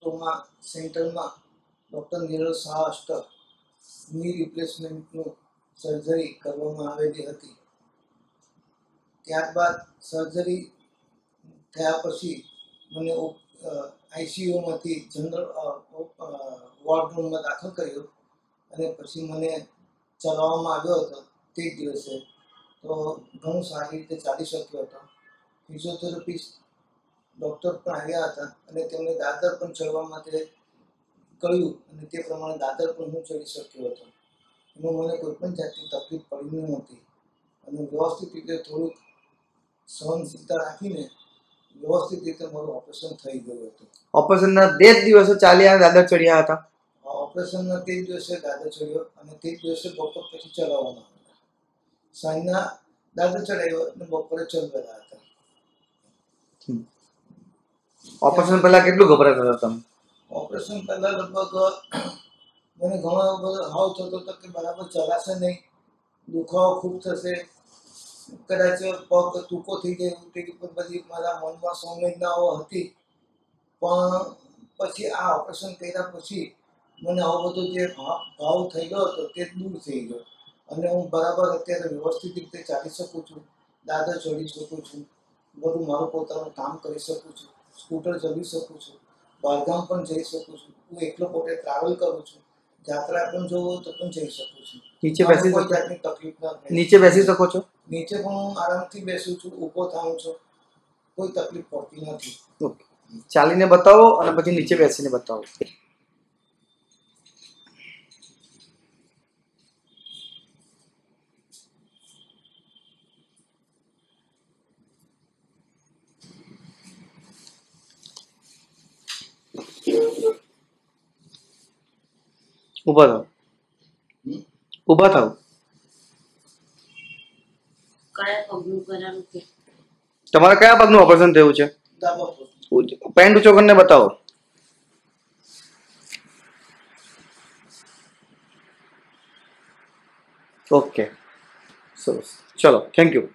Trauma સેન્ટરમાં doctor Neeraj Shah અષ્ટક ની રિપ્લેસમેન્ટનું surgery કરવામાં આવેલી હતી. ત્યારબાદ સર્જરી થયા પછી મને આઈસીયુમાંથી જનરલ વોર્ડ રૂમમાં દાખલ કર્યો અને પછી મને ચલાવવામાં આવ્યો હતો. તે જ દિવસે તો ઘણું સારી રીતે ચાલી શક્યો હતો. ફિઝિયોથેરાપિસ્ટ ડૉક્ટર પણ આવ્યા હતા અને તેમણે દાદર પણ ચડવા માટે કહ્યું અને તે પ્રમાણે દાદર પણ હું ચડી શક્યો હતો. એમાં મને કોઈ પણ જાતની તકલીફ પડી નહોતી અને વ્યવસ્થિત રીતે થોડુંક સહનશીલતા રાખીને વ્યવસ્થિત રીતે મારું ઓપરેશન થઈ ગયું હતું. ઓપરેશનના તે જ દિવસે ચાલ્યા દાદર ચડ્યા હતા? ઓપરેશનના તે જ દિવસે દાદર ચડ્યો અને તે જ દિવસે બપોર પછી ચલાવવામાં આવ્યા. સાંજના દાદર ચડાવ્યો અને બપોરે ચલાવેલા હતા. ઓપરેશન પહેલા કેટલું ગભરાતા હતા તમે? ઓપરેશન પહેલા લગભગ મને ઘણો બધો હાવ થતો હતો કે બરાબર ચલાશે નહીં, દુખાવો ખૂબ થશે, કદાચ પગ ટૂંકો થઈ જાય એવું તેવી પણ બધી મારા મનમાં સંવેદનાઓ હતી. પણ પછી આ ઓપરેશન કર્યા પછી મને આવો બધો જે ભાવ થઈ ગયો હતો તે દૂર થઈ ગયો અને હું બરાબર અત્યારે વ્યવસ્થિત રીતે ચાલી શકું છું, દાદર ચડી શકું છું, બધું મારું પોતાનું કામ કરી શકું છું, સ્કૂટર ચલાવી શકું છું, બહારગામ પણ જઈ શકું છું, હું એકલો પોતે ટ્રાવેલ કરું છું, યાત્રા પણ જવું હોય તો પણ જઈ શકું છું. નીચે બેસી કોઈ જાતની તકલીફ ના થાય. નીચે બેસી શકો છો? નીચે પણ હું આરામથી બેસું છું, ઊભો થાઉં છું, કોઈ તકલીફ પડતી નથી. ઓકે, ચાલીને બતાવો અને પછી નીચે બેસીને બતાવો. ઊભા થાવ. ઊભા થાવ. તમારે કયા પગનું ઓપરેશન થયું છે? પેન્ટ ઊંચો કરીને બતાવો. ઓકે, સરસ. ચલો, થેન્ક યુ.